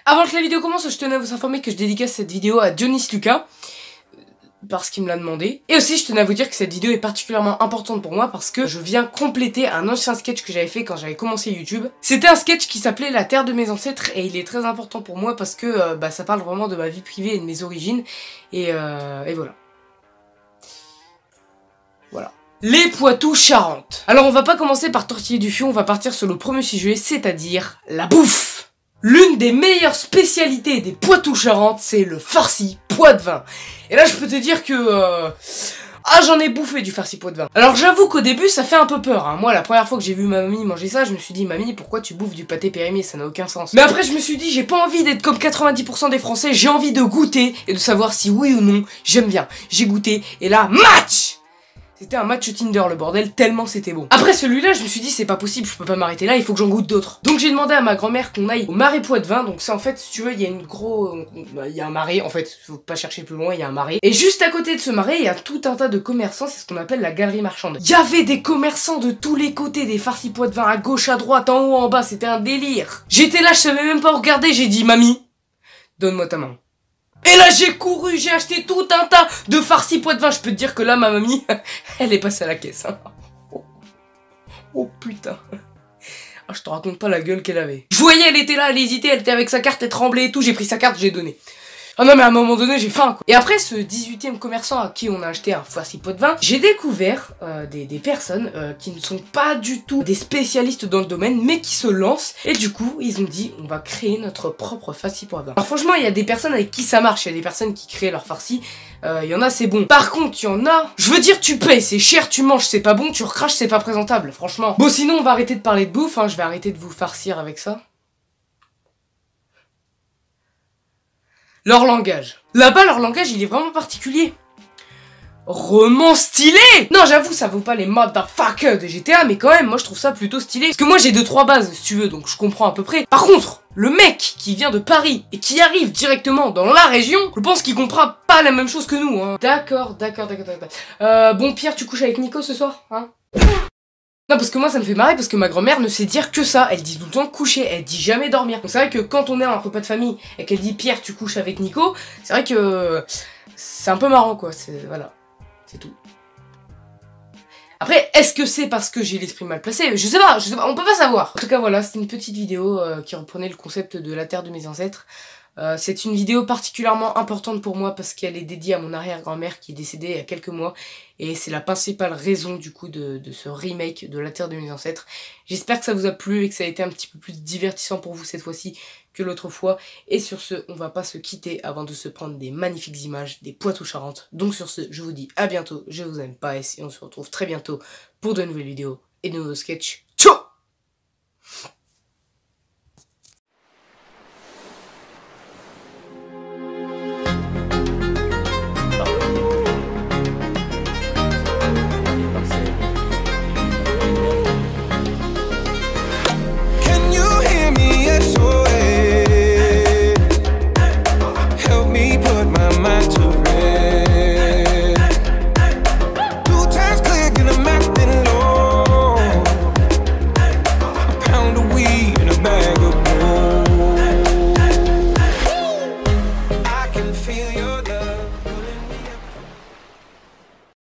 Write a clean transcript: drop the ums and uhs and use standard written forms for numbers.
Avant que la vidéo commence, je tenais à vous informer que je dédicace cette vidéo à Dionys Lucas, parce qu'il me l'a demandé. Et aussi, je tenais à vous dire que cette vidéo est particulièrement importante pour moi parce que je viens compléter un ancien sketch que j'avais fait quand j'avais commencé YouTube. C'était un sketch qui s'appelait La Terre de mes ancêtres et il est très important pour moi parce que ça parle vraiment de ma vie privée et de mes origines. Et voilà. Voilà. Les Poitou-Charentes. Alors on va pas commencer par tortiller du fion, on va partir sur le premier sujet, c'est-à-dire la bouffe. L'une des meilleures spécialités des Poitou-Charentes, c'est le farci Poitevin. Et là je peux te dire que... j'en ai bouffé du farci Poitevin. Alors j'avoue qu'au début ça fait un peu peur, hein. Moi la première fois que j'ai vu ma mamie manger ça, je me suis dit mamie pourquoi tu bouffes du pâté périmé, ça n'a aucun sens. Mais après je me suis dit j'ai pas envie d'être comme 90% des Français, j'ai envie de goûter et de savoir si oui ou non j'aime bien. J'ai goûté et là match. C'était un match Tinder le bordel, tellement c'était bon. Après celui-là, je me suis dit c'est pas possible, je peux pas m'arrêter là, il faut que j'en goûte d'autres. Donc j'ai demandé à ma grand-mère qu'on aille au marais Poitevin. Donc ça en fait, si tu veux, il y a il y a un marais, en fait, faut pas chercher plus loin, il y a un marais. Et juste à côté de ce marais, il y a tout un tas de commerçants, c'est ce qu'on appelle la galerie marchande. Il y avait des commerçants de tous les côtés, des farcis Poitevin à gauche, à droite, en haut, en bas, c'était un délire. J'étais là, je savais même pas regarder, j'ai dit mamie, donne-moi ta main. Et là j'ai couru, j'ai acheté tout un tas de farcis Poitevin. Je peux te dire que là ma mamie, elle est passée à la caisse. Hein. Oh putain. Ah, je te raconte pas la gueule qu'elle avait. Je voyais, elle était là, elle hésitait, elle était avec sa carte, elle tremblait et tout. J'ai pris sa carte, j'ai donné. Ah non mais à un moment donné j'ai faim quoi. Et après ce 18e commerçant à qui on a acheté un farci Poitevin, j'ai découvert des personnes qui ne sont pas du tout des spécialistes dans le domaine mais qui se lancent. Et du coup ils ont dit on va créer notre propre farci Poitevin. Alors franchement il y a des personnes avec qui ça marche, il y a des personnes qui créent leur farci. Il y en a c'est bon. Par contre il y en a, je veux dire tu payes, c'est cher, tu manges, c'est pas bon, tu recraches, c'est pas présentable franchement. Bon sinon on va arrêter de parler de bouffe, hein, je vais arrêter de vous farcir avec ça. Leur langage. Là-bas, leur langage, il est vraiment particulier. Roman stylé. Non, j'avoue, ça vaut pas les motherfuckers de GTA, mais quand même, moi, je trouve ça plutôt stylé. Parce que moi, j'ai 2-3 bases, si tu veux, donc je comprends à peu près. Par contre, le mec qui vient de Paris et qui arrive directement dans la région, je pense qu'il comprend pas la même chose que nous, hein. D'accord. Bon, Pierre, tu couches avec Nico ce soir, hein? Non parce que moi ça me fait marrer parce que ma grand-mère ne sait dire que ça, elle dit tout le temps coucher, elle dit jamais dormir. Donc c'est vrai que quand on est en repas de famille et qu'elle dit Pierre tu couches avec Nico, c'est vrai que c'est un peu marrant quoi, voilà, c'est tout. Après est-ce que c'est parce que j'ai l'esprit mal placé? Je sais pas, on peut pas savoir. En tout cas voilà, c'était une petite vidéo qui reprenait le concept de la terre de mes ancêtres. C'est une vidéo particulièrement importante pour moi parce qu'elle est dédiée à mon arrière-grand-mère qui est décédée il y a quelques mois et c'est la principale raison du coup de ce remake de La Terre de mes ancêtres. J'espère que ça vous a plu et que ça a été un petit peu plus divertissant pour vous cette fois-ci que l'autre fois. Et sur ce, on va pas se quitter avant de se prendre des magnifiques images des Poitou-Charentes. Donc sur ce, je vous dis à bientôt, je vous aime pas et on se retrouve très bientôt pour de nouvelles vidéos et de nouveaux sketchs.